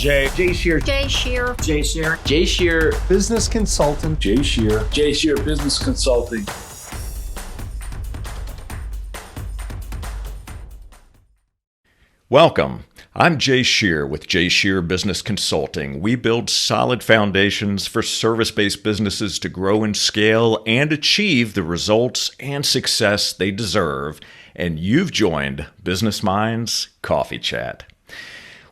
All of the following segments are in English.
Jay Shear. Jay Shear. Jay Shear. Jay Shear, business consultant. Jay Shear. Jay Shear Business Consulting. Welcome. I'm Jay Shear with Jay Shear Business Consulting. We build solid foundations for service-based businesses to grow and scale and achieve the results and success they deserve. And you've joined Business Minds Coffee Chat.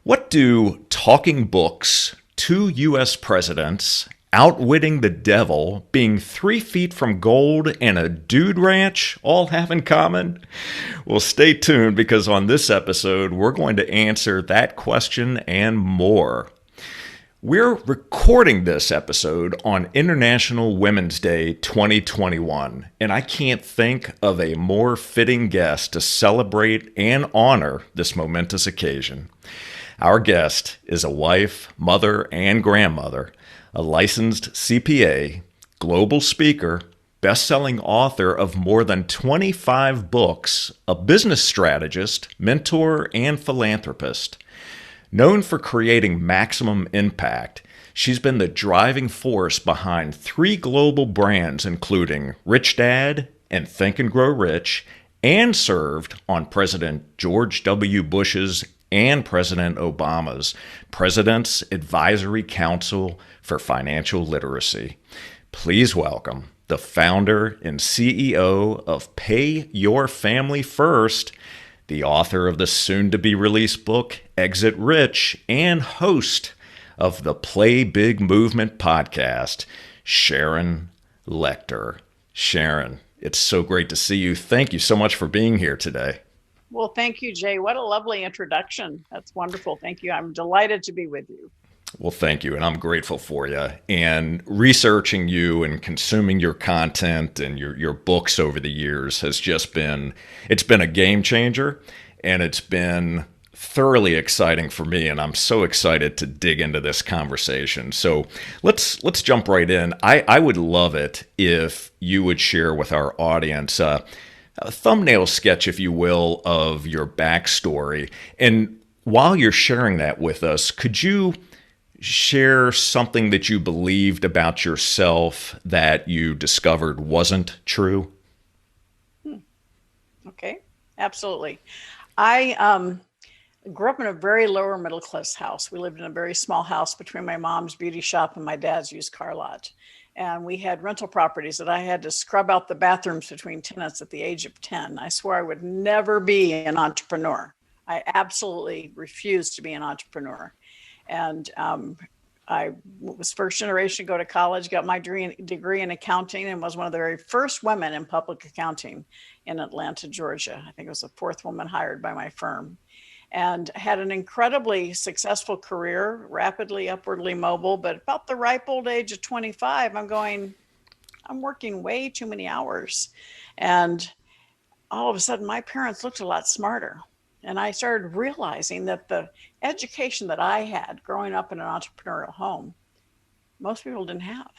What do talking books, 2 U.S. presidents, outwitting the devil, being 3 feet from gold, and a dude ranch all have in common? Well, stay tuned, because on this episode, we're going to answer that question and more. We're recording this episode on International Women's Day 2021, and I can't think of a more fitting guest to celebrate and honor this momentous occasion. Our guest is a wife, mother, and grandmother, a licensed CPA, global speaker, best-selling author of more than 25 books, a business strategist, mentor, and philanthropist. Known for creating maximum impact, she's been the driving force behind 3 global brands, including Rich Dad and Think and Grow Rich, and served on President George W. Bush's and President Obama's President's Advisory Council for Financial Literacy. Please welcome the founder and CEO of Pay Your Family First, the author of the soon-to-be-released book Exit Rich, and host of the Play Big Movement podcast, Sharon Lechter. Sharon, it's so great to see you. Thank you so much for being here today. Well, thank you, Jay. What a lovely introduction. That's wonderful. Thank you. I'm delighted to be with you. Well, thank you. And I'm grateful for you. And researching you and consuming your content and your books over the years has just been, it's been a game changer, and it's been thoroughly exciting for me. And I'm so excited to dig into this conversation. So let's jump right in. I would love it if you would share with our audience a thumbnail sketch, if you will, of your backstory. And while you're sharing that with us, could you share something that you believed about yourself that you discovered wasn't true? Okay, absolutely. I grew up in a very lower middle class house. We lived in a very small house between my mom's beauty shop and my dad's used car lot. And we had rental properties that I had to scrub out the bathrooms between tenants at the age of 10. I swore I would never be an entrepreneur. I absolutely refused to be an entrepreneur. And I was first generation to go to college, got my degree in accounting, and was one of the very first women in public accounting in Atlanta, Georgia. I think it was the 4th woman hired by my firm. And had an incredibly successful career, rapidly upwardly mobile, but about the ripe old age of 25, I'm working way too many hours. And all of a sudden, my parents looked a lot smarter. And I started realizing that the education that I had growing up in an entrepreneurial home, most people didn't have.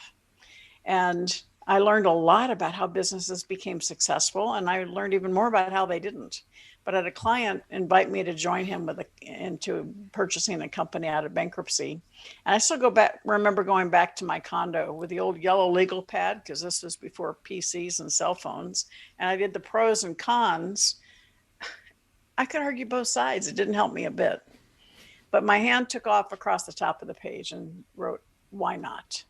And I learned a lot about how businesses became successful, and I learned even more about how they didn't. But I had a client invite me to join him into purchasing a company out of bankruptcy. And I still remember going back to my condo with the old yellow legal pad, because this was before PCs and cell phones. And I did the pros and cons. I could argue both sides. It didn't help me a bit. But my hand took off across the top of the page and wrote, "Why not?"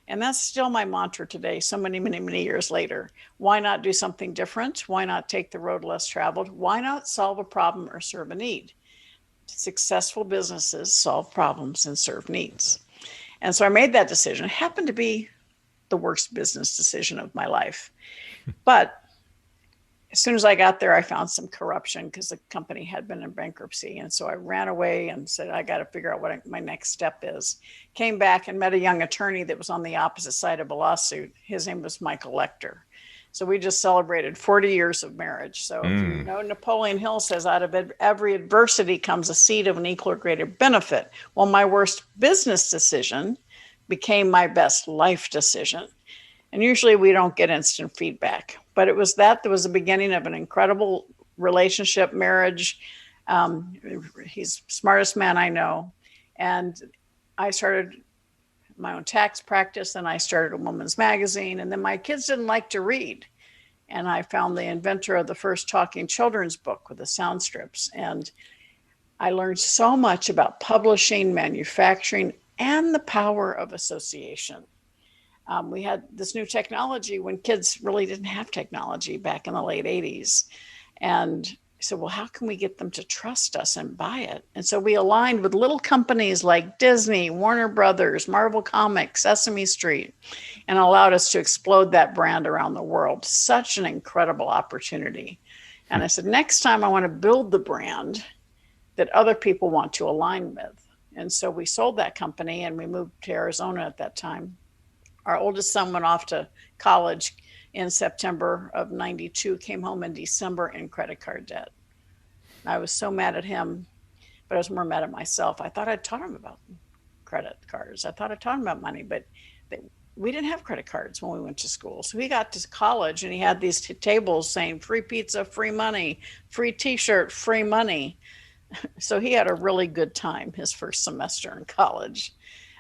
And that's still my mantra today, so many, many, many years later. Why not do something different? Why not take the road less traveled? Why not solve a problem or serve a need? Successful businesses solve problems and serve needs. And so I made that decision. It happened to be the worst business decision of my life. But as soon as I got there, I found some corruption because the company had been in bankruptcy. And so I ran away and said, I got to figure out what my next step is. Came back and met a young attorney that was on the opposite side of a lawsuit. His name was Michael Lechter. So we just celebrated 40 years of marriage. So if you know, Napoleon Hill says, out of every adversity comes a seed of an equal or greater benefit. Well, my worst business decision became my best life decision. And usually we don't get instant feedback, but it was that was the beginning of an incredible relationship, marriage. He's the smartest man I know. And I started my own tax practice, and I started a woman's magazine. And then my kids didn't like to read. And I found the inventor of the first talking children's book with the sound strips. And I learned so much about publishing, manufacturing, and the power of association. We had this new technology when kids really didn't have technology back in the late 80s. And I said, well, how can we get them to trust us and buy it? And so we aligned with little companies like Disney, Warner Brothers, Marvel Comics, Sesame Street, and allowed us to explode that brand around the world. Such an incredible opportunity. And I said, next time I want to build the brand that other people want to align with. And so we sold that company and we moved to Arizona at that time. Our oldest son went off to college in September of 92, came home in December in credit card debt. I was so mad at him, but I was more mad at myself. I thought I'd taught him about credit cards. I thought I taught him about money, but we didn't have credit cards when we went to school. So he got to college and he had these tables saying free pizza, free money, free t-shirt, free money. So he had a really good time his first semester in college.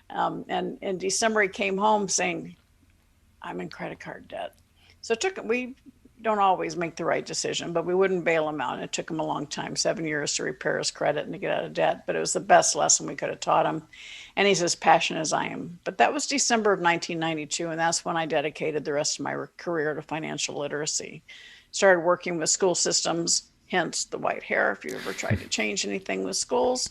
And in December, he came home saying, I'm in credit card debt. So we don't always make the right decision, but we wouldn't bail him out. And it took him a long time, 7 years to repair his credit and to get out of debt. But it was the best lesson we could have taught him. And he's as passionate as I am. But that was December of 1992. And that's when I dedicated the rest of my career to financial literacy. Started working with school systems, hence the white hair, if you ever tried to change anything with schools.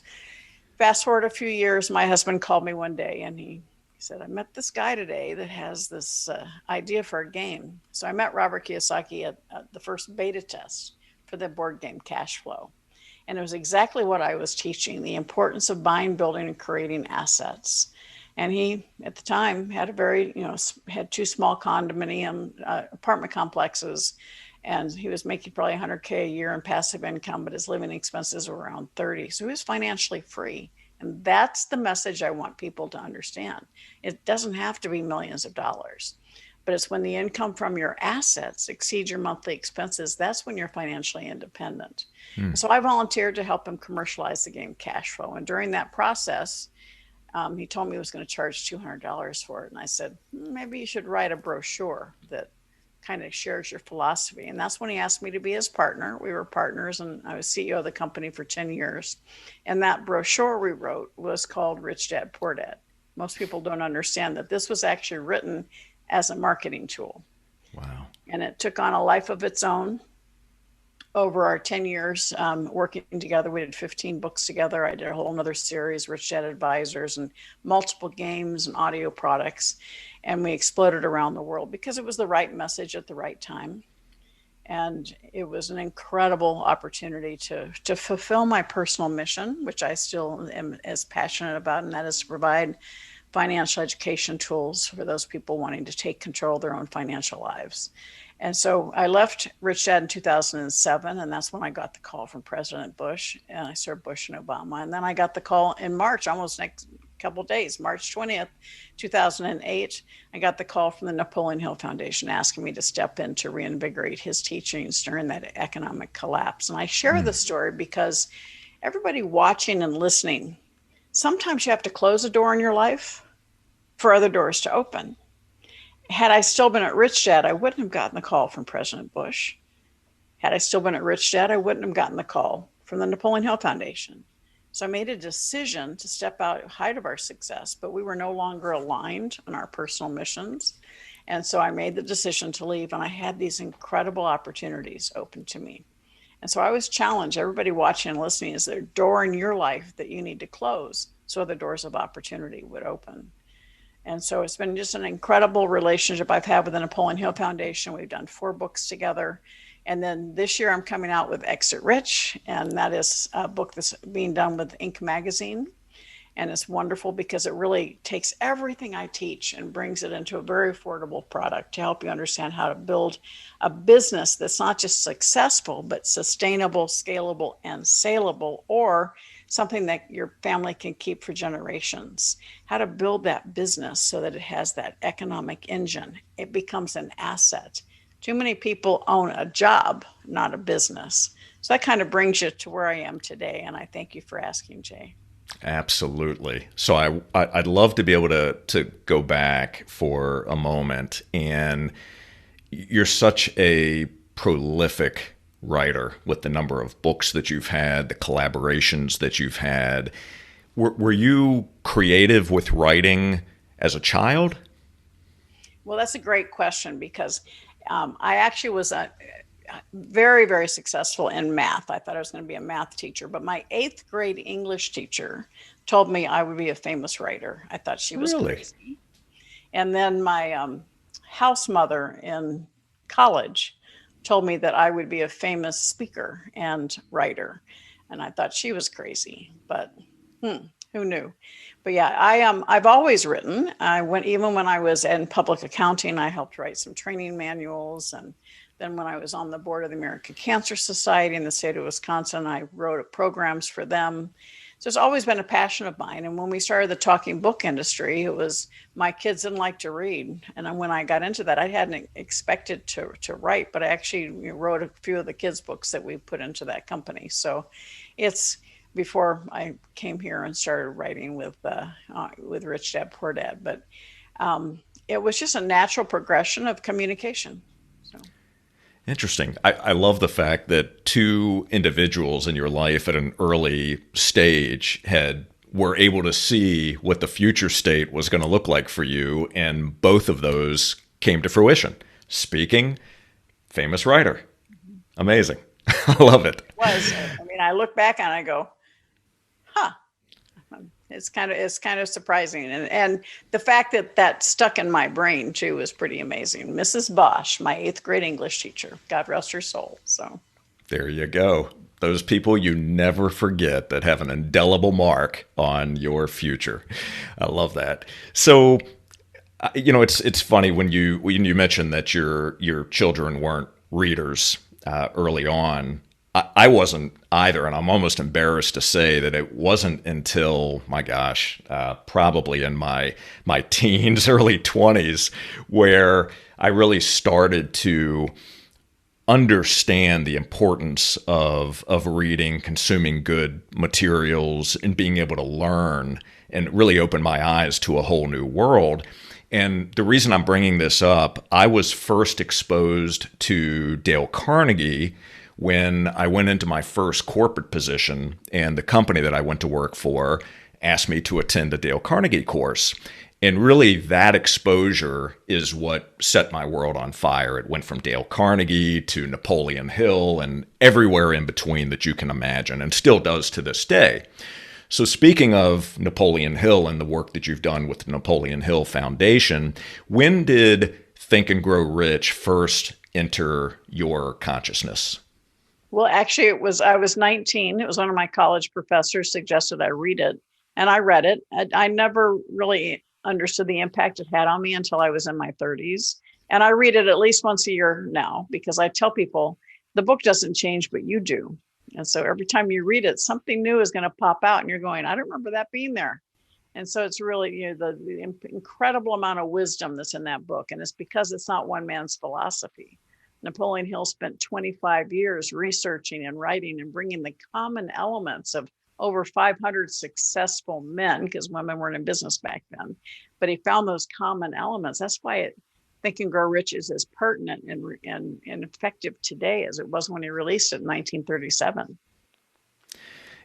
Fast forward a few years, my husband called me one day and he said, I met this guy today that has this idea for a game. So I met Robert Kiyosaki at the first beta test for the board game Cash Flow. And it was exactly what I was teaching, the importance of buying, building, and creating assets. And he, at the time, had had two small condominium apartment complexes. And he was making probably $100K a year in passive income, but his living expenses were around 30. So he was financially free. And that's the message I want people to understand. It doesn't have to be millions of dollars, but it's when the income from your assets exceeds your monthly expenses, that's when you're financially independent. So I volunteered to help him commercialize the game Cash Flow. And during that process, he told me he was going to charge $200 for it. And I said, maybe you should write a brochure that kind of shares your philosophy. And that's when he asked me to be his partner. We were partners and I was CEO of the company for 10 years. And that brochure we wrote was called Rich Dad, Poor Dad. Most people don't understand that this was actually written as a marketing tool. Wow. And it took on a life of its own over our 10 years working together. We did 15 books together. I did a whole nother series, Rich Dad Advisors, and multiple games and audio products. And we exploded around the world because it was the right message at the right time. And it was an incredible opportunity to fulfill my personal mission, which I still am as passionate about, and that is to provide financial education tools for those people wanting to take control of their own financial lives. And so I left Rich Dad in 2007, and that's when I got the call from President Bush, and I served Bush and Obama. And then I got the call in March, almost next couple of days, March 20th, 2008, I got the call from the Napoleon Hill Foundation asking me to step in to reinvigorate his teachings during that economic collapse. And I share the story because everybody watching and listening, sometimes you have to close a door in your life for other doors to open. Had I still been at Rich Dad, I wouldn't have gotten the call from President Bush. Had I still been at Rich Dad, I wouldn't have gotten the call from the Napoleon Hill Foundation. So I made a decision to step out at height of our success, but we were no longer aligned on our personal missions. And so I made the decision to leave, and I had these incredible opportunities open to me. And so I always challenge everybody watching and listening, is there a door in your life that you need to close so the doors of opportunity would open? And so it's been just an incredible relationship I've had with the Napoleon Hill Foundation. We've done 4 books together. And then this year I'm coming out with Exit Rich, and that is a book that's being done with Inc. magazine. And it's wonderful because it really takes everything I teach and brings it into a very affordable product to help you understand how to build a business that's not just successful, but sustainable, scalable, and saleable, or something that your family can keep for generations. How to build that business so that it has that economic engine. It becomes an asset. Too many people own a job, not a business. So that kind of brings you to where I am today. And I thank you for asking, Jay. Absolutely. So I'd love to be able to go back for a moment. And you're such a prolific writer with the number of books that you've had, the collaborations that you've had. Were you creative with writing as a child? Well, that's a great question because I actually was very, very successful in math. I thought I was going to be a math teacher, but my eighth grade English teacher told me I would be a famous writer. I thought she was Really? crazy. And then my house mother in college told me that I would be a famous speaker and writer. And I thought she was crazy, but who knew? But yeah, I've always written. I went even when I was in public accounting, I helped write some training manuals. And then when I was on the board of the American Cancer Society in the state of Wisconsin, I wrote programs for them. So it's always been a passion of mine. And when we started the talking book industry, it was my kids didn't like to read. And then when I got into that, I hadn't expected to write, but I actually wrote a few of the kids' books that we put into that company. So it's before I came here and started writing with Rich Dad Poor Dad. But it was just a natural progression of communication. So. Interesting. I love the fact that two individuals in your life at an early stage were able to see what the future state was going to look like for you, and both of those came to fruition. Speaking, famous writer. Amazing. I love it. It was. I mean, I look back and I go, huh. It's kind of surprising, and the fact that that stuck in my brain too was pretty amazing. Mrs. Bosch, my eighth grade English teacher, God rest her soul. So there you go. Those people you never forget that have an indelible mark on your future. I love that. So, it's funny when you mentioned that your children weren't readers early on. I wasn't either, and I'm almost embarrassed to say that it wasn't until, my gosh, probably in my teens, early 20s, where I really started to understand the importance of reading, consuming good materials, and being able to learn, and really open my eyes to a whole new world. And the reason I'm bringing this up, I was first exposed to Dale Carnegie when I went into my first corporate position, and the company that I went to work for asked me to attend a Dale Carnegie course. And really that exposure is what set my world on fire. It went from Dale Carnegie to Napoleon Hill and everywhere in between that you can imagine, and still does to this day. So speaking of Napoleon Hill and the work that you've done with the Napoleon Hill Foundation, when did Think and Grow Rich first enter your consciousness? Well, actually, I was 19. It was one of my college professors suggested I read it, and I read it. I never really understood the impact it had on me until I was in my 30s. And I read it at least once a year now, because I tell people the book doesn't change, but you do. And so every time you read it, something new is going to pop out, and you're going, I don't remember that being there. And so it's really, the incredible amount of wisdom that's in that book. And it's because it's not one man's philosophy. Napoleon Hill spent 25 years researching and writing and bringing the common elements of over 500 successful men, because women weren't in business back then. But he found those common elements. That's why Think and Grow Rich is as pertinent and effective today as it was when he released it in 1937.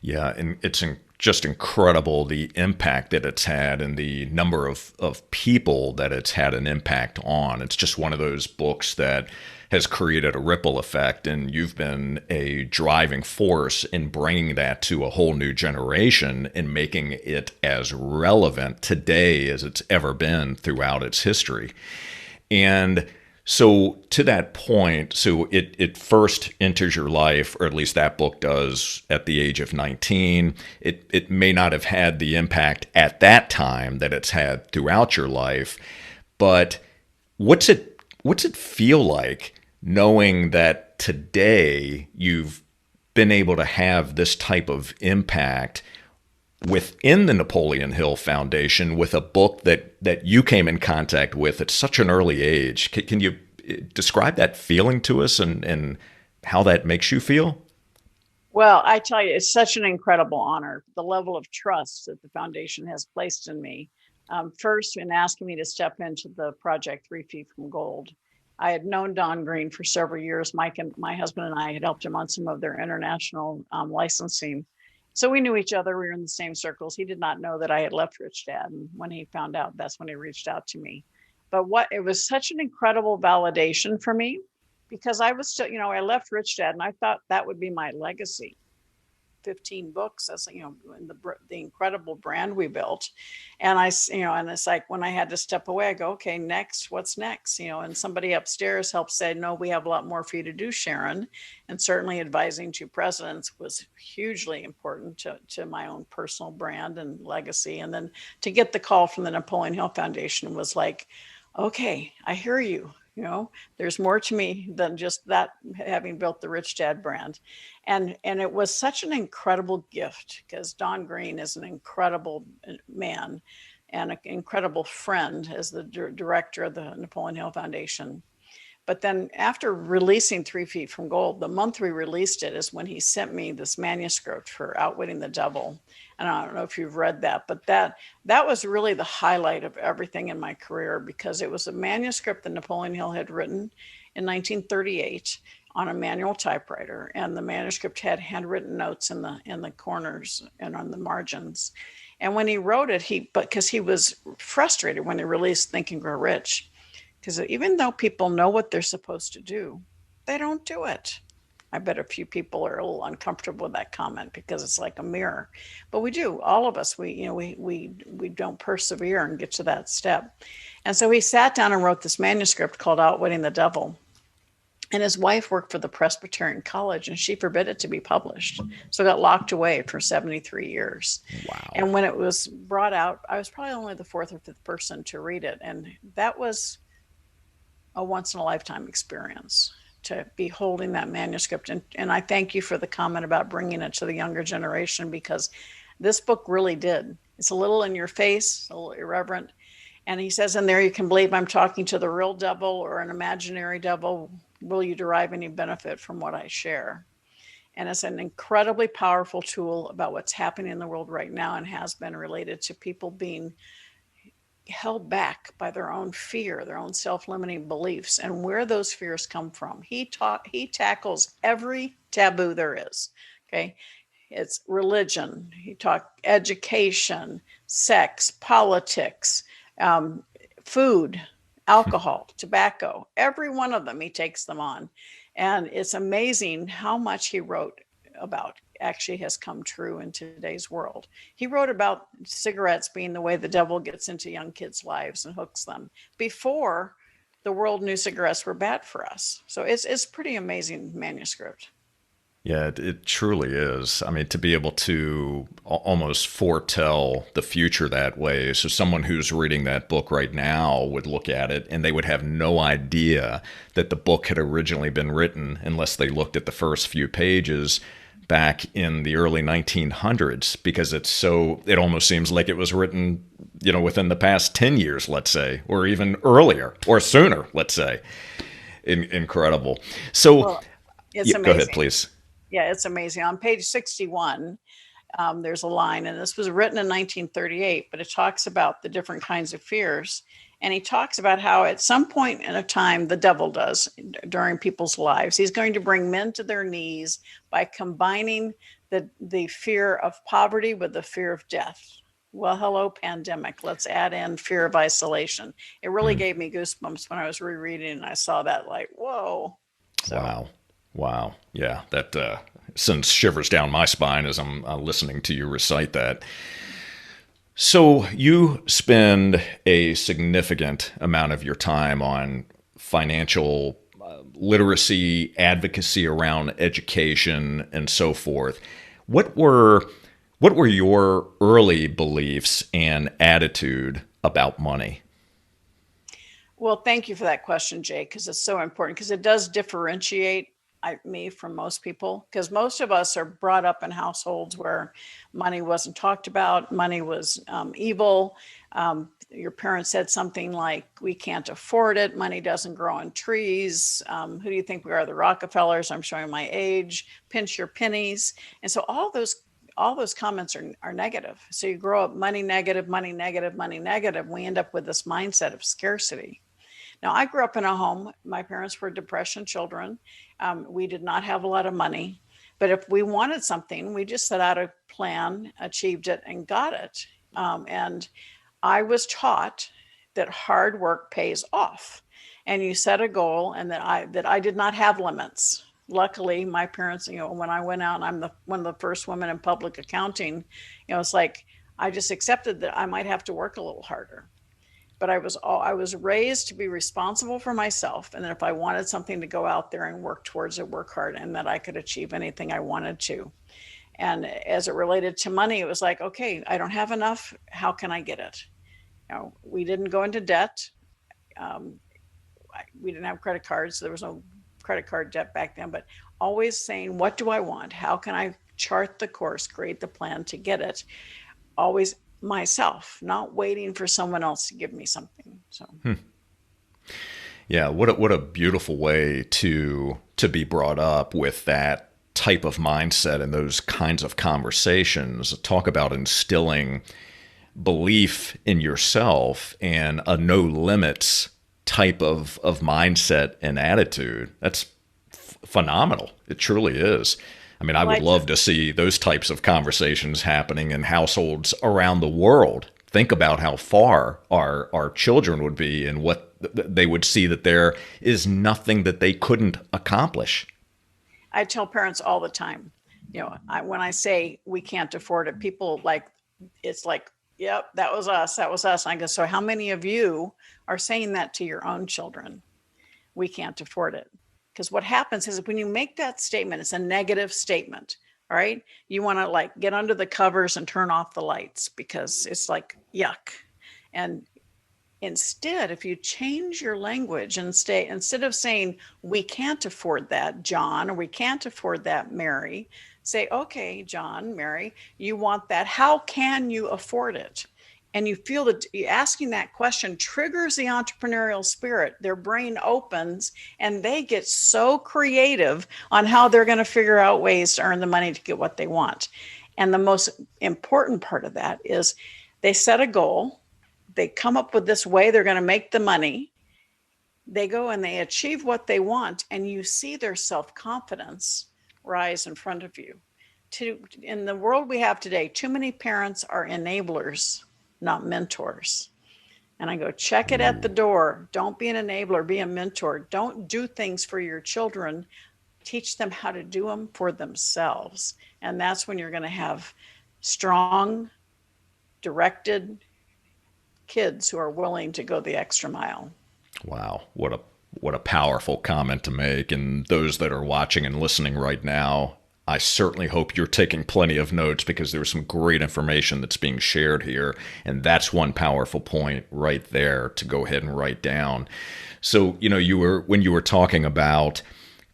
Yeah, and it's just incredible the impact that it's had and the number of people that it's had an impact on. It's just one of those books that has created a ripple effect, and you've been a driving force in bringing that to a whole new generation and making it as relevant today as it's ever been throughout its history. And so to that point, so it first enters your life, or at least that book does, at the age of 19. It may not have had the impact at that time that it's had throughout your life, but what's it feel like knowing that today you've been able to have this type of impact within the Napoleon Hill Foundation with a book that you came in contact with at such an early age? Can you describe that feeling to us and how that makes you feel? Well, I tell you, it's such an incredible honor, the level of trust that the foundation has placed in me. First, in asking me to step into the project 3 Feet from Gold. I had known Don Green for several years. Mike and my husband and I had helped him on some of their international licensing. So we knew each other. We were in the same circles. He did not know that I had left Rich Dad. And when he found out, that's when he reached out to me. But what it was such an incredible validation for me because I was still, I left Rich Dad and I thought that would be my legacy. 15 books as in the incredible brand we built. And and it's like when I had to step away, I go, okay, next, what's next? And somebody upstairs helped say, no, we have a lot more for you to do, Sharon. And certainly advising two presidents was hugely important to my own personal brand and legacy. And then to get the call from the Napoleon Hill Foundation was like, okay, I hear you. There's more to me than just that, having built the Rich Dad brand. And it was such an incredible gift because Don Green is an incredible man and an incredible friend as the director of the Napoleon Hill Foundation. But then after releasing 3 Feet from Gold, the month we released it is when he sent me this manuscript for Outwitting the Devil. And I don't know if you've read that, but that was really the highlight of everything in my career because it was a manuscript that Napoleon Hill had written in 1938 on a manual typewriter. And the manuscript had handwritten notes in the corners and on the margins. And when he wrote it, because he was frustrated when he released Think and Grow Rich, because even though people know what they're supposed to do, they don't do it. I bet a few people are a little uncomfortable with that comment because it's like a mirror, but we do. All of us, we don't persevere and get to that step. And so he sat down and wrote this manuscript called Outwitting the Devil. And his wife worked for the Presbyterian College and she forbid it to be published. So it got locked away for 73 years. Wow. And when it was brought out, I was probably only the fourth or fifth person to read it. And that was a once in a lifetime experience to be holding that manuscript. And I thank you for the comment about bringing it to the younger generation because this book really did. It's a little in your face, a little irreverent. And he says in there, you can believe I'm talking to the real devil or an imaginary devil. Will you derive any benefit from what I share? And it's an incredibly powerful tool about what's happening in the world right now and has been related to people being held back by their own fear, their own self-limiting beliefs, and where those fears come from. He tackles every taboo there is. Okay. It's religion. He talked education, sex, politics, food, alcohol, tobacco, every one of them, he takes them on. And it's amazing how much he wrote about actually has come true in today's world. He wrote about cigarettes being the way the devil gets into young kids' lives and hooks them before the world knew cigarettes were bad for us. So it's pretty amazing manuscript. Yeah, it truly is. I mean, to be able to almost foretell the future that way. So someone who's reading that book right now would look at it and they would have no idea that the book had originally been written unless they looked at the first few pages back in the early 1900s, because it almost seems like it was written, within the past 10 years, let's say, or even earlier or sooner, let's say. Incredible. So Well, it's yeah, amazing. go ahead, please. Yeah, it's amazing. On page 61, there's a line, and this was written in 1938, but it talks about the different kinds of fears. And he talks about how at some point in a time, the devil does during people's lives, he's going to bring men to their knees by combining the fear of poverty with the fear of death. Well, hello, pandemic. Let's add in fear of isolation. It really gave me goosebumps when I was rereading and I saw that, like, whoa. So, Wow. Yeah, that sends shivers down my spine as I'm listening to you recite that. So you spend a significant amount of your time on financial literacy, advocacy around education, and so forth. What were your early beliefs and attitude about money? well, thank you for that question, Jay, because it's so important because it does differentiate me from most people, because most of us are brought up in households where money wasn't talked about, money was evil. Your parents said something like, we can't afford it, money doesn't grow on trees, who do you think we are, the Rockefellers? I'm showing my age, pinch your pennies. And so all those comments are negative. So you grow up money negative, money negative, money negative. We end up with this mindset of scarcity. Now, I grew up in a home, my parents were Depression children. We did not have a lot of money, but if we wanted something, we just set out a plan, achieved it, and got it. And I was taught that hard work pays off, and you set a goal, and that I did not have limits. Luckily, my parents, when I went out, and I'm one of the first women in public accounting, it's like I just accepted that I might have to work a little harder. But I was raised to be responsible for myself, and that if I wanted something, to go out there and work towards it, work hard, and that I could achieve anything I wanted to. And as it related to money, it was like, okay, I don't have enough. How can I get it? We didn't go into debt. We didn't have credit cards, so there was no credit card debt back then. But always saying, what do I want? How can I chart the course, create the plan to get it? Always myself, not waiting for someone else to give me something. So Yeah, what a beautiful way to be brought up with that type of mindset and those kinds of conversations. Talk about instilling belief in yourself and a no limits type of mindset and attitude. That's phenomenal. It truly is. I mean, I would love to see those types of conversations happening in households around the world. Think about how far our children would be and what they would see, that there is nothing that they couldn't accomplish. I tell parents all the time, when I say we can't afford it, people it's like, yep, that was us. That was us. And I go, so how many of you are saying that to your own children? We can't afford it. Because what happens is when you make that statement, it's a negative statement. All right. You want to get under the covers and turn off the lights because it's like, yuck. And instead, if you change your language and instead of saying, we can't afford that, John, or we can't afford that, Mary, say, okay, John, Mary, you want that. How can you afford it? And you feel that asking that question triggers the entrepreneurial spirit. Their brain opens and they get so creative on how they're going to figure out ways to earn the money to get what they want. And the most important part of that is they set a goal. They come up with this way they're going to make the money. They go and they achieve what they want. And you see their self-confidence rise in front of you. In the world we have today, too many parents are enablers, not mentors. And I go, check it at the door. Don't be an enabler, be a mentor. Don't do things for your children. Teach them how to do them for themselves. And that's when you're going to have strong, directed kids who are willing to go the extra mile. Wow, what a powerful comment to make. And those that are watching and listening right now, I certainly hope you're taking plenty of notes, because there's some great information that's being shared here. And that's one powerful point right there to go ahead and write down. So, when you were talking about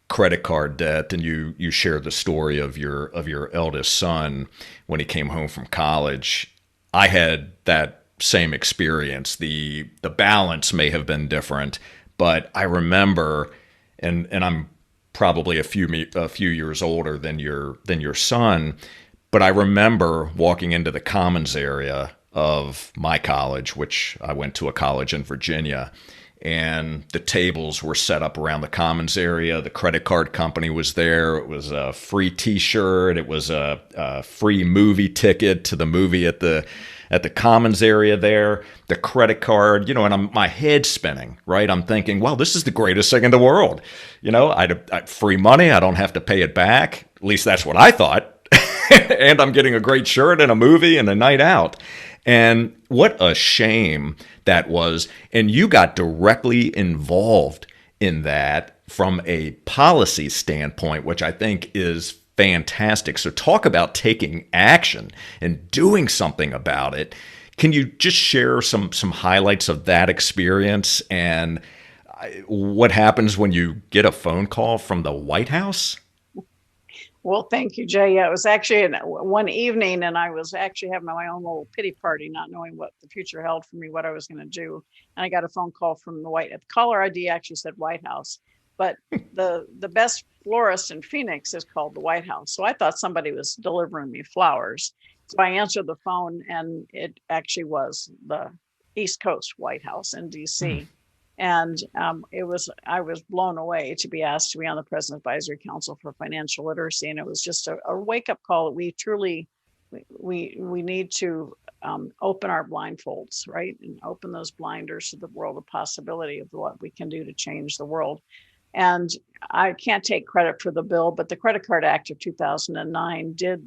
credit card debt, and you shared the story of your eldest son when he came home from college, I had that same experience. The balance may have been different, but I remember, and I'm probably a few years older than your son, but I remember walking into the commons area of my college, which I went to a college in Virginia, and the tables were set up around the commons area. The credit card company was there. It was a free T-shirt. It was a free movie ticket to the movie at the commons area there. The credit card, and my head spinning, right? I'm thinking, wow, this is the greatest thing in the world. I free money. I don't have to pay it back. At least that's what I thought. And I'm getting a great shirt and a movie and a night out. And what a shame that was. And you got directly involved in that from a policy standpoint, which I think is fantastic. So talk about taking action and doing something about it. Can you just share some highlights of that experience? And what happens when you get a phone call from the White House? Well, thank you, Jay. Yeah, it was actually one evening, and I was actually having my own little pity party, not knowing what the future held for me, what I was going to do. And I got a phone call from the the caller ID actually said White House, but the best florist in Phoenix is called the White House. So I thought somebody was delivering me flowers. So I answered the phone, and it actually was the East Coast White House in DC. And I was blown away to be asked to be on the President Advisory Council for Financial Literacy. And it was just a wake up call that we truly, we need to open our blindfolds, right? And open those blinders to the world of possibility of what we can do to change the world. And I can't take credit for the bill, but the Credit Card Act of 2009 did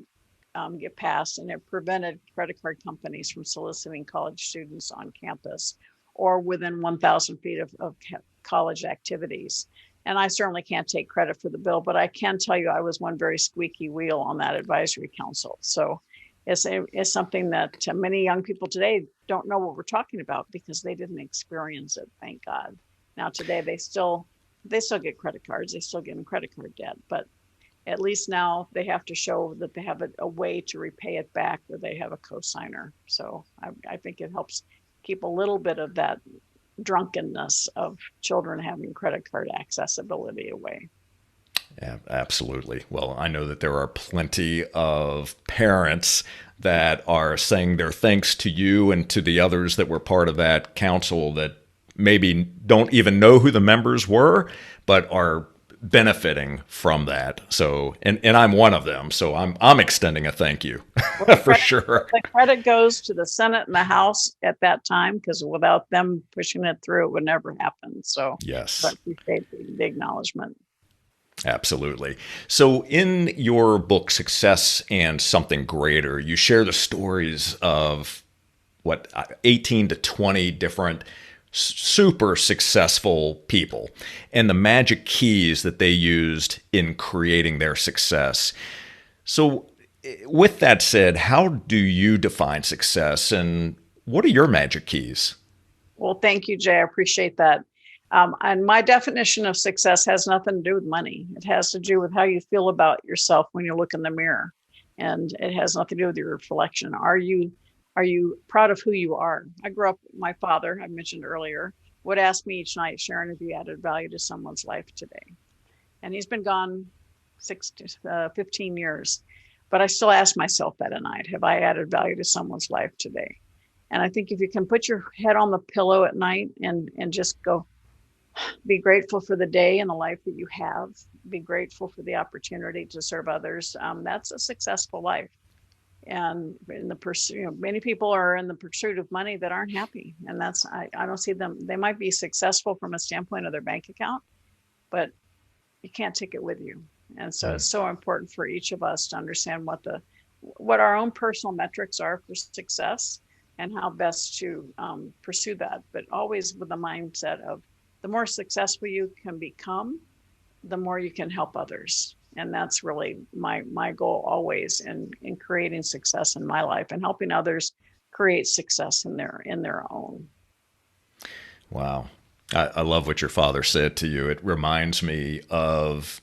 get passed, and it prevented credit card companies from soliciting college students on campus or within 1,000 feet of college activities. And I certainly can't take credit for the bill, but I can tell you I was one very squeaky wheel on that advisory council. So it's something that many young people today don't know what we're talking about because they didn't experience it, thank God. Now today they still get credit cards, they still get in credit card debt, but at least now they have to show that they have a way to repay it back, or they have a cosigner. So I think it helps keep a little bit of that drunkenness of children having credit card accessibility away. Yeah, absolutely. Well, I know that there are plenty of parents that are saying their thanks to you and to the others that were part of that council that maybe don't even know who the members were, but are benefiting from that. So, and I'm one of them. So I'm extending a thank you for sure. The credit goes to the Senate and the House at that time, because without them pushing it through, it would never happen. So yes, I appreciate the acknowledgement. Absolutely. So in your book, Success and Something Greater, you share the stories of 18 to 20 different super successful people and the magic keys that they used in creating their success. So with that said, how do you define success and what are your magic keys? Well, thank you, Jay. I appreciate that. And my definition of success has nothing to do with money. It has to do with how you feel about yourself when you look in the mirror. And it has nothing to do with your reflection. Are you proud of who you are? I grew up, my father, I mentioned earlier, would ask me each night, Sharon, have you added value to someone's life today? And he's been gone 15 years. But I still ask myself that at night, have I added value to someone's life today? And I think if you can put your head on the pillow at night and just go, be grateful for the day and the life that you have, be grateful for the opportunity to serve others, that's a successful life. And in the pursuit, many people are in the pursuit of money that aren't happy. And I don't see them. They might be successful from a standpoint of their bank account, but you can't take it with you. And so it's so important for each of us to understand what our own personal metrics are for success and how best to pursue that. But always with the mindset of the more successful you can become, the more you can help others. And that's really my goal always in creating success in my life and helping others create success in their own. Wow. I love what your father said to you. It reminds me of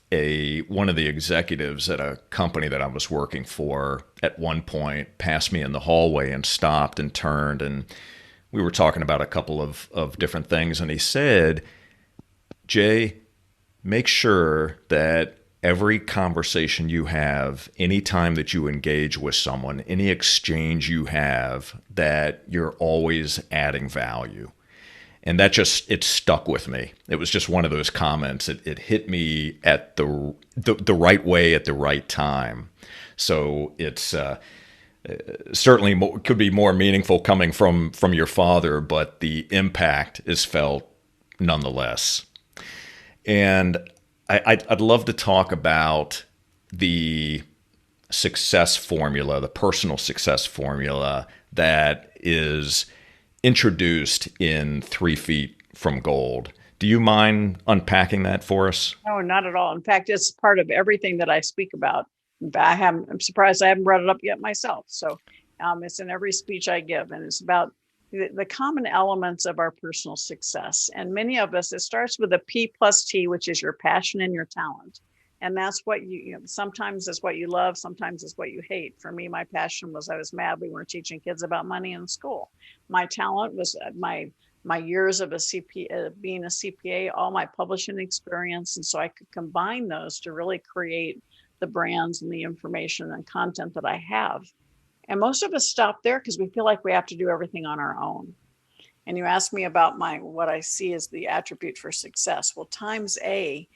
one of the executives at a company that I was working for at one point passed me in the hallway and stopped and turned, and we were talking about a couple of different things, and he said, Jay, make sure that every conversation you have, any time that you engage with someone, any exchange you have, that you're always adding value. And that it stuck with me. It was just one of those comments. It hit me at the right way at the right time. So it's certainly could be more meaningful coming from your father, but the impact is felt nonetheless. And I'd love to talk about the success formula, the personal success formula that is introduced in 3 Feet from Gold. Do you mind unpacking that for us? No, not at all. In fact, it's part of everything that I speak about. I'm surprised I haven't brought it up yet myself. So it's in every speech I give, and it's about the common elements of our personal success. And many of us, it starts with a P plus T, which is your passion and your talent. And that's what you know, sometimes it's what you love, sometimes it's what you hate. For me, my passion was I was mad we weren't teaching kids about money in school. My talent was my years of being a CPA, all my publishing experience. And so I could combine those to really create the brands and the information and content that I have. And most of us stop there because we feel like we have to do everything on our own. And you asked me about what I see as the attribute for success. Well, times A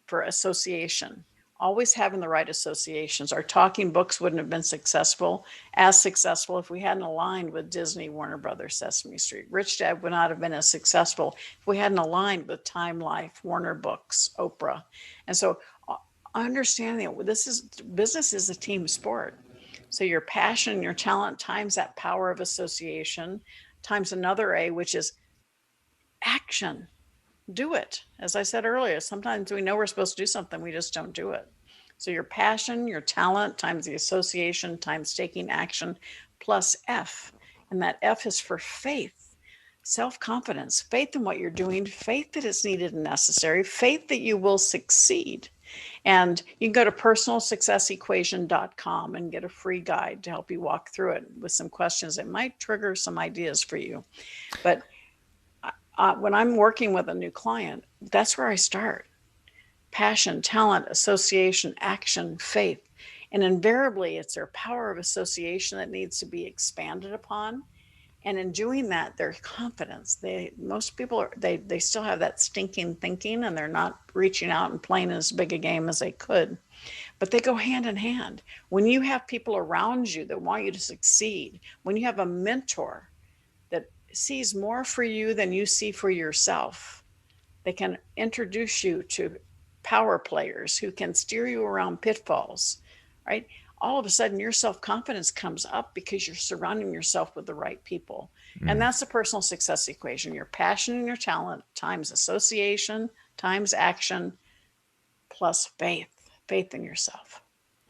for association, always having the right associations. Our talking books wouldn't have been as successful if we hadn't aligned with Disney, Warner Brothers, Sesame Street. Rich Dad would not have been as successful if we hadn't aligned with Time Life, Warner Books, Oprah. And so understanding that business is a team sport. So your passion, your talent times that power of association times another A, which is action. Do it. As I said earlier, sometimes we know we're supposed to do something, we just don't do it. So your passion, your talent times the association times taking action plus F. And that F is for faith, self-confidence, faith in what you're doing, faith that it's needed and necessary, faith that you will succeed. And you can go to personalsuccessequation.com and get a free guide to help you walk through it with some questions that might trigger some ideas for you. But when I'm working with a new client, that's where I start. Passion, talent, association, action, faith. And invariably, it's their power of association that needs to be expanded upon. And in doing that, their confidence, most people they still have that stinking thinking and they're not reaching out and playing as big a game as they could. But they go hand in hand. When you have people around you that want you to succeed, when you have a mentor that sees more for you than you see for yourself, they can introduce you to power players who can steer you around pitfalls, right? All of a sudden your self-confidence comes up because you're surrounding yourself with the right people. And that's the personal success equation. Your passion and your talent times association times action plus faith in yourself.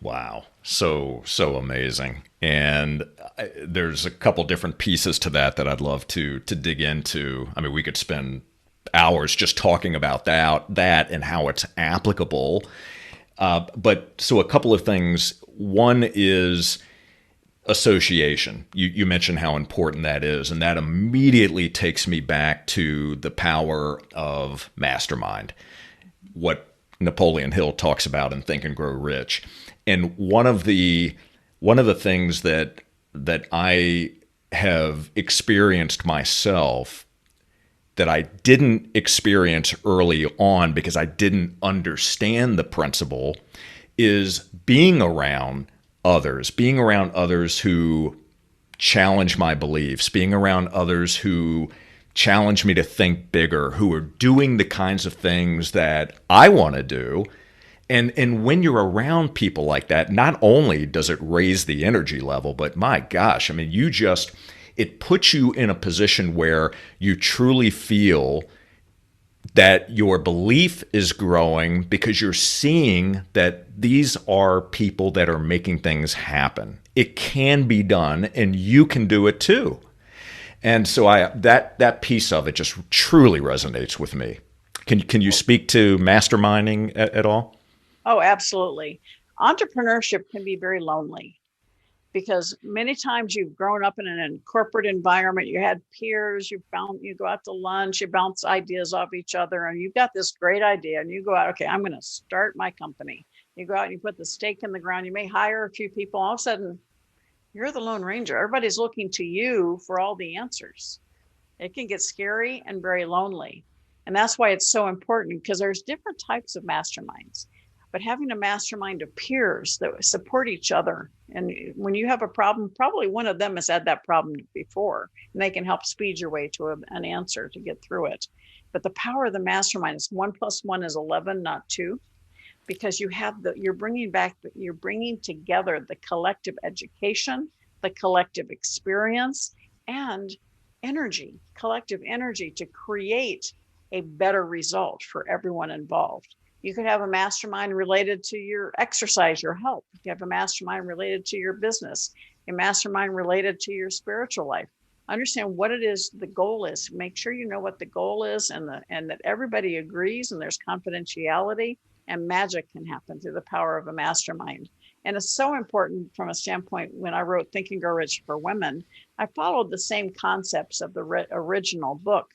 Wow. So amazing. And there's a couple different pieces to that I'd love to dig into. I mean, we could spend hours just talking about that and how it's applicable. But so a couple of things. One is association. You mentioned how important that is, and that immediately takes me back to the power of Mastermind, what Napoleon Hill talks about in Think and Grow Rich. And one of the things that I have experienced myself that I didn't experience early on because I didn't understand the principle is being around others who challenge my beliefs, being around others who challenge me to think bigger, who are doing the kinds of things that I want to do. And when you're around people like that, not only does it raise the energy level, but my gosh, I mean, it puts you in a position where you truly feel that your belief is growing because you're seeing that these are people that are making things happen. It can be done and you can do it too. And so that piece of it just truly resonates with me. Can you speak to masterminding at all? Oh, absolutely. Entrepreneurship can be very lonely because many times you've grown up in a corporate environment, you had peers, you go out to lunch, you bounce ideas off each other, and you've got this great idea, and you go out, okay, I'm going to start my company. You go out and you put the stake in the ground, you may hire a few people, all of a sudden, you're the Lone Ranger. Everybody's looking to you for all the answers. It can get scary and very lonely. And that's why it's so important because there's different types of masterminds. But having a mastermind of peers that support each other. And when you have a problem, probably one of them has had that problem before, and they can help speed your way to an answer to get through it. But the power of the mastermind is 1 + 1 is 11, not 2, because you're bringing together the collective education, the collective experience, and collective energy to create a better result for everyone involved. You could have a mastermind related to your exercise, your health. You have a mastermind related to your business, a mastermind related to your spiritual life. understand what it is the goal is. Make sure you know what the goal is, and that everybody agrees, and there's confidentiality, and magic can happen through the power of a mastermind. And it's so important from a standpoint. When I wrote Think and Grow Rich for Women, I followed the same concepts of the original book,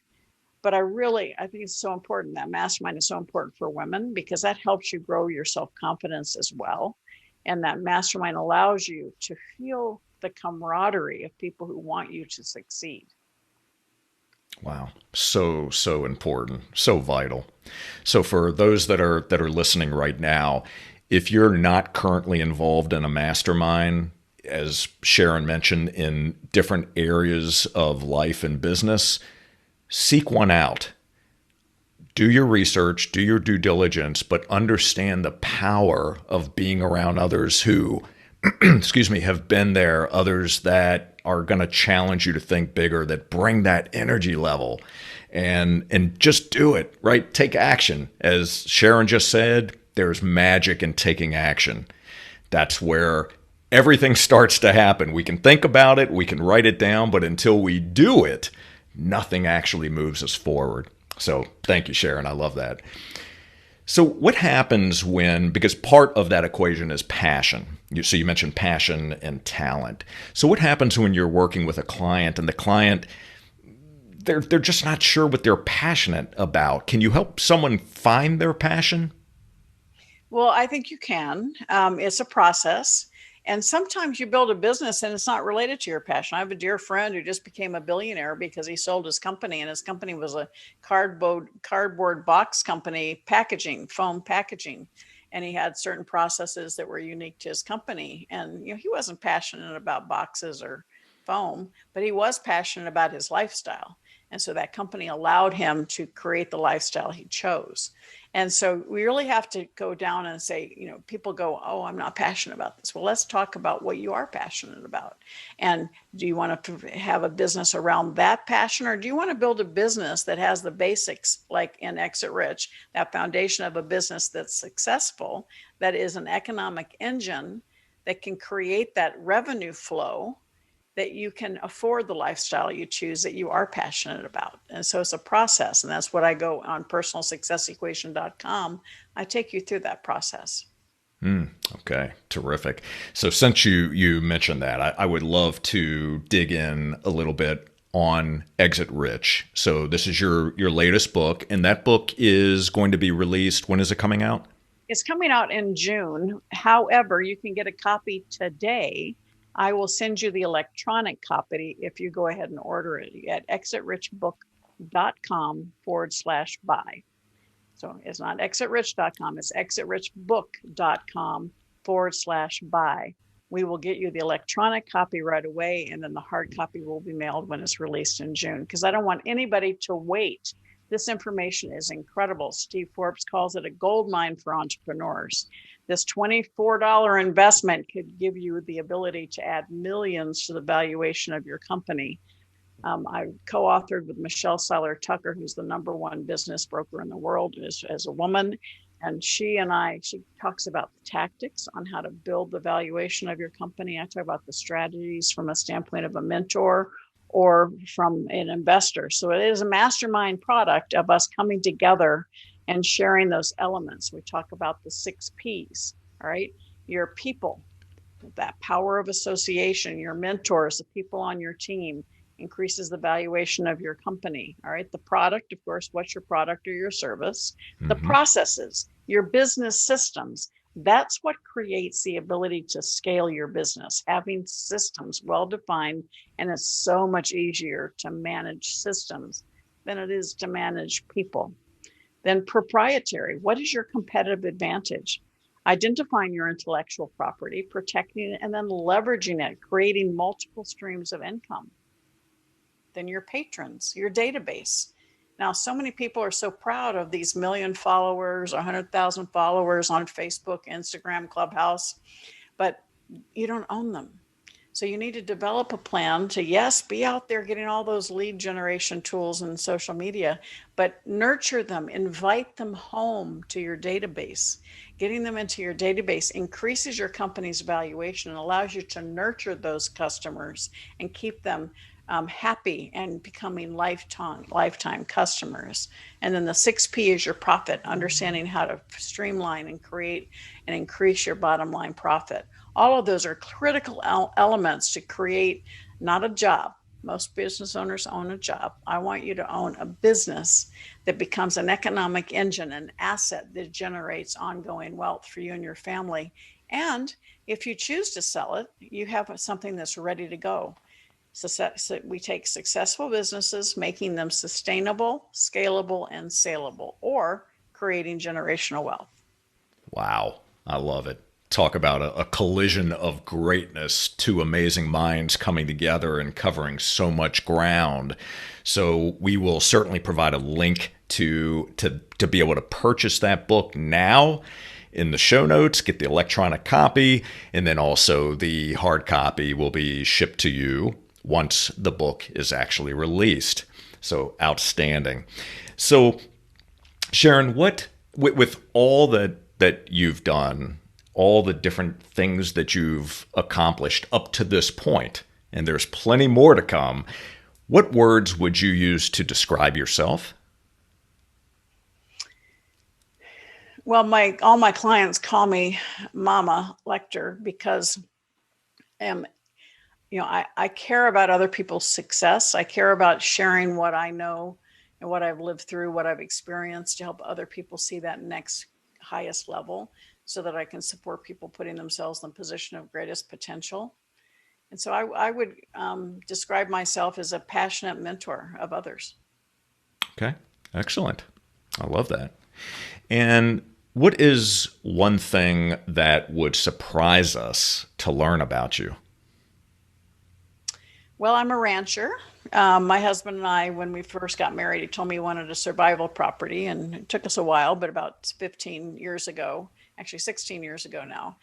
but I think it's so important. That mastermind is so important for women because that helps you grow your self-confidence as well. And that mastermind allows you to feel the camaraderie of people who want you to succeed. Wow. So important, so vital. So for those that are listening right now, if you're not currently involved in a mastermind, as Sharon mentioned, in different areas of life and business, seek one out. Do your research, do your due diligence, but understand the power of being around others who, excuse me, have been there, others that are going to challenge you to think bigger, that bring that energy level, and just do it, right? Take action. As Sharon just said, there's magic in taking action. That's where everything starts to happen. We can think about it, we can write it down, but until we do it, nothing actually moves us forward. So thank you, Sharon. I love that. So what happens when, because part of that equation is passion. So you mentioned passion and talent. So what happens when you're working with a client and the client, they're just not sure what they're passionate about? Can you help someone find their passion? Well, I think you can. It's a process. And sometimes you build a business and it's not related to your passion. I have a dear friend who just became a billionaire because he sold his company, and his company was a cardboard box company, packaging, foam packaging. And he had certain processes that were unique to his company. And he wasn't passionate about boxes or foam, but he was passionate about his lifestyle. And so that company allowed him to create the lifestyle he chose. And so we really have to go down and say, people go, oh, I'm not passionate about this. Well, let's talk about what you are passionate about. And do you want to have a business around that passion, or do you want to build a business that has the basics, like in Exit Rich, that foundation of a business that's successful, that is an economic engine that can create that revenue flow, that you can afford the lifestyle you choose, that you are passionate about. And so it's a process. And that's what I go on personalsuccessequation.com. I take you through that process. Okay, terrific. So since you mentioned that, I would love to dig in a little bit on Exit Rich. So this is your latest book, and that book is going to be released. When is it coming out? It's coming out in June. However, you can get a copy today. I will send you the electronic copy if you go ahead and order it at exitrichbook.com/buy. So it's not exitrich.com, it's exitrichbook.com/buy. We will get you the electronic copy right away, and then the hard copy will be mailed when it's released in June, because I don't want anybody to wait. This information is incredible. Steve Forbes calls it a gold mine for entrepreneurs. This $24 investment could give you the ability to add millions to the valuation of your company. I co-authored with Michelle Seiler Tucker, who's the #1 business broker in the world as a woman. And she talks about the tactics on how to build the valuation of your company. I talk about the strategies from a standpoint of a mentor or from an investor. So it is a mastermind product of us coming together and sharing those elements. We talk about the 6 Ps, all right? Your people, that power of association, your mentors, the people on your team, increases the valuation of your company, all right? The product, of course, what's your product or your service? The processes, your business systems, that's what creates the ability to scale your business, having systems well-defined. And it's so much easier to manage systems than it is to manage people. Then proprietary, what is your competitive advantage? Identifying your intellectual property, protecting it, and then leveraging it, creating multiple streams of income. Then your patrons, your database. Now, so many people are so proud of these 1,000,000 followers or 100,000 followers on Facebook, Instagram, Clubhouse, but you don't own them. So you need to develop a plan to, yes, be out there getting all those lead generation tools and social media, but nurture them, invite them home to your database. Getting them into your database increases your company's valuation and allows you to nurture those customers and keep them happy and becoming lifetime customers. And then the 6P is your profit, understanding how to streamline and create and increase your bottom line profit. All of those are critical elements to create not a job. Most business owners own a job. I want you to own a business that becomes an economic engine, an asset that generates ongoing wealth for you and your family. And if you choose to sell it, you have something that's ready to go. So we take successful businesses, making them sustainable, scalable, and saleable, or creating generational wealth. Wow, I love it. Talk about a collision of greatness, two amazing minds coming together and covering so much ground. So we will certainly provide a link to be able to purchase that book now in the show notes, get the electronic copy, and then also the hard copy will be shipped to you once the book is actually released. So outstanding. So Sharon, what with all that you've done, all the different things that you've accomplished up to this point, and there's plenty more to come, what words would you use to describe yourself? Well, all my clients call me Mama Lechter because I care about other people's success. I care about sharing what I know and what I've lived through, what I've experienced to help other people see that next highest level so that I can support people putting themselves in a position of greatest potential. And so I would describe myself as a passionate mentor of others. Okay, excellent. I love that. And what is one thing that would surprise us to learn about you? Well, I'm a rancher. My husband and I, when we first got married, he told me he wanted a survival property, and it took us a while, but about 15 years ago, actually 16 years ago now,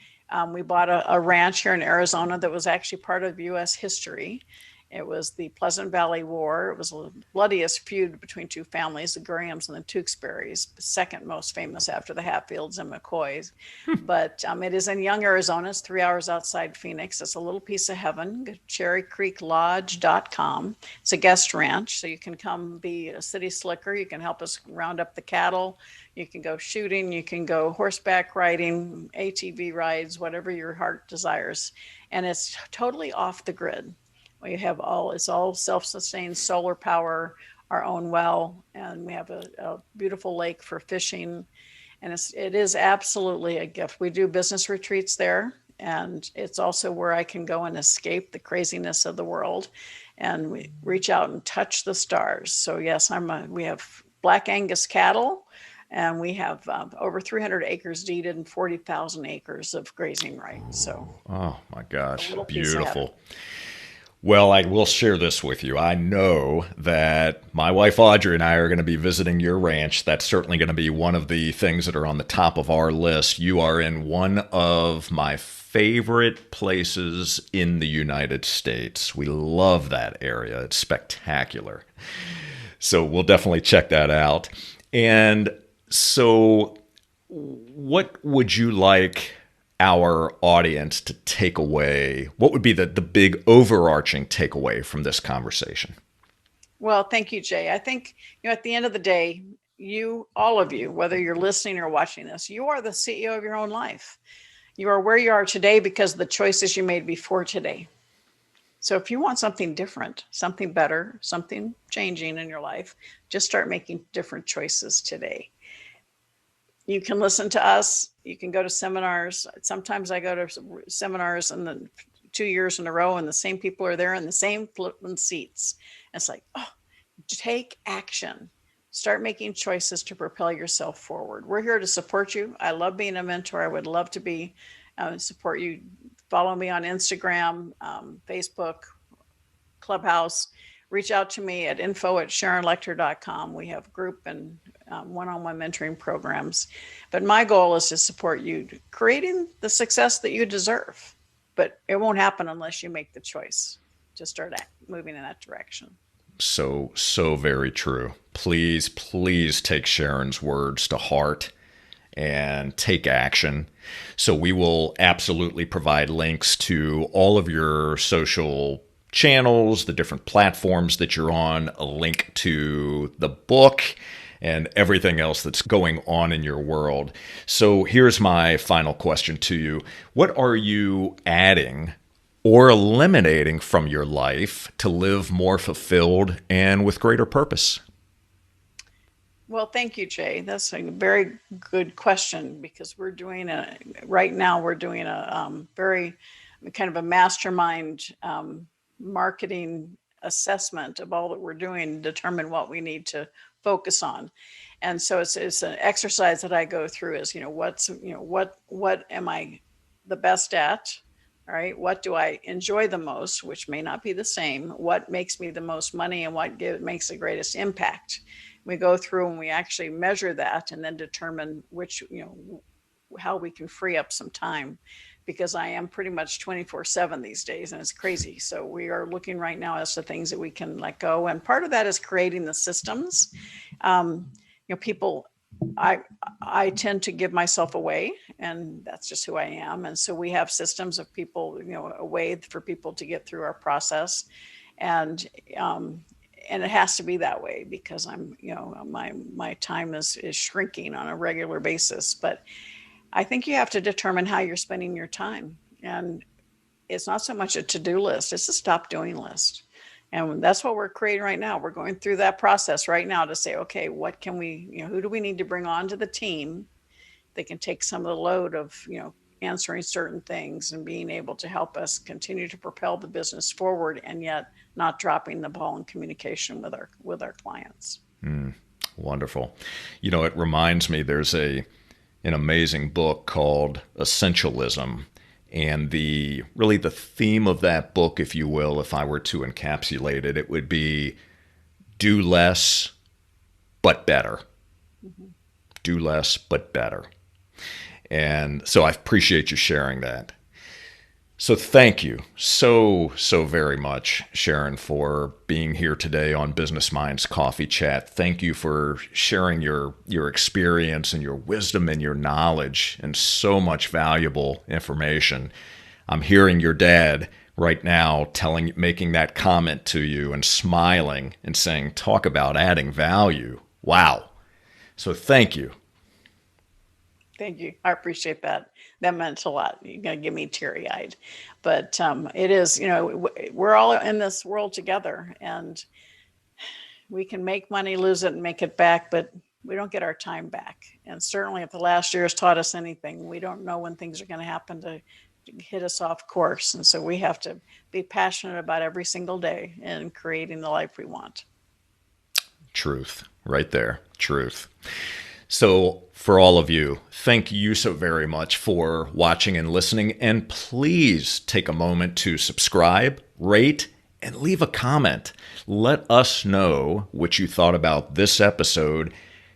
we bought a ranch here in Arizona that was actually part of U.S. history. It was the Pleasant Valley War. It was the bloodiest feud between two families, the Grahams and the Tewksburys, second most famous after the Hatfields and McCoys. But it is in Young, Arizona. It's 3 hours outside Phoenix. It's a little piece of heaven. CherryCreekLodge.com. It's a guest ranch, so you can come be a city slicker. You can help us round up the cattle. You can go shooting. You can go horseback riding, ATV rides, whatever your heart desires. And it's totally off the grid. We have it's all self-sustained solar power, our own well, and we have a beautiful lake for fishing. And it is absolutely a gift. We do business retreats there, and it's also where I can go and escape the craziness of the world, and we reach out and touch the stars. So yes, we have Black Angus cattle, and we have over 300 acres deeded and 40,000 acres of grazing rights. So, oh my gosh, beautiful. Well, I will share this with you. I know that my wife Audrey and I are going to be visiting your ranch. That's certainly going to be one of the things that are on the top of our list. You are in one of my favorite places in the United States. We love that area. It's spectacular. So we'll definitely check that out. And so what would you like our audience to take away? What would be the big overarching takeaway from this conversation? Well, thank you, Jay. I think, at the end of the day, all of you, whether you're listening or watching this, you are the CEO of your own life. You are where you are today because of the choices you made before today. So if you want something different, something better, something changing in your life, just start making different choices today. You can listen to us. You can go to seminars. Sometimes I go to seminars and 2 years in a row and the same people are there in the same flipping seats. And it's like, take action. Start making choices to propel yourself forward. We're here to support you. I love being a mentor. I would love to support you. Follow me on Instagram, Facebook, Clubhouse. Reach out to me at info@SharonLechter.com. We have group and one-on-one mentoring programs. But my goal is to support you creating the success that you deserve. But it won't happen unless you make the choice to start moving in that direction. So very true. Please take Sharon's words to heart and take action. So we will absolutely provide links to all of your social channels, the different platforms that you're on, a link to the book, and everything else that's going on in your world. So here's my final question to you. What are you adding or eliminating from your life to live more fulfilled and with greater purpose? Well, thank you, Jay. That's a very good question because right now we're doing a very kind of a mastermind marketing assessment of all that we're doing to determine what we need to focus on. And so it's an exercise that I go through is, what am I the best at? All right. What do I enjoy the most, which may not be the same? What makes me the most money and makes the greatest impact? We go through and we actually measure that and then determine how we can free up some time, because I am pretty much 24/7 these days and it's crazy. So we are looking right now as to things that we can let go. And part of that is creating the systems. People, I tend to give myself away, and that's just who I am. And so we have systems of people, a way for people to get through our process. And it has to be that way because my time is shrinking on a regular basis. But I think you have to determine how you're spending your time. And it's not so much a to-do list, it's a stop doing list. And that's what we're creating right now. We're going through that process right now to say, okay, what can we, who do we need to bring onto the team that can take some of the load of, answering certain things and being able to help us continue to propel the business forward and yet not dropping the ball in communication with our clients. Wonderful. It reminds me, there's an amazing book called Essentialism. And the theme of that book, if you will, if I were to encapsulate it, it would be do less, but better. Mm-hmm. Do less, but better. And so I appreciate you sharing that. So thank you so very much, Sharon, for being here today on Business Minds Coffee Chat. Thank you for sharing your experience and your wisdom and your knowledge and so much valuable information. I'm hearing your dad right now making that comment to you and smiling and saying, talk about adding value. Wow. So thank you. Thank you. I appreciate that. That meant a lot. You're going to get me teary-eyed. But it is, we're all in this world together, and we can make money, lose it, and make it back, but we don't get our time back. And certainly if the last year has taught us anything, we don't know when things are going to happen to hit us off course. And so we have to be passionate about every single day and creating the life we want. Truth. Right there. Truth. So for all of you, thank you so very much for watching and listening. And please take a moment to subscribe, rate, and leave a comment. Let us know what you thought about this episode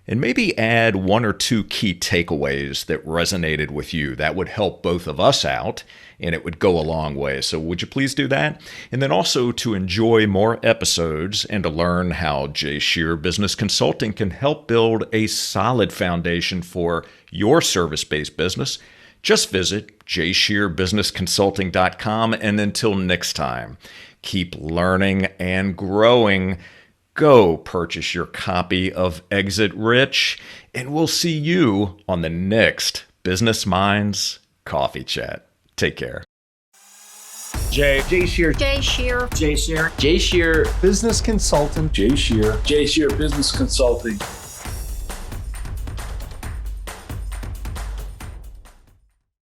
and maybe add one or two key takeaways that resonated with you. That would help both of us out, and it would go a long way. So would you please do that? And then also to enjoy more episodes and to learn how Jay Shear Business Consulting can help build a solid foundation for your service-based business, just visit jayshearbusinessconsulting.com. And until next time, keep learning and growing. Go purchase your copy of Exit Rich, and we'll see you on the next Business Minds Coffee Chat. Take care. Jay Shear. Jay Shear. Jay Shear. Jay Shear. Business Consultant. Jay Shear. Jay Shear Business Consulting.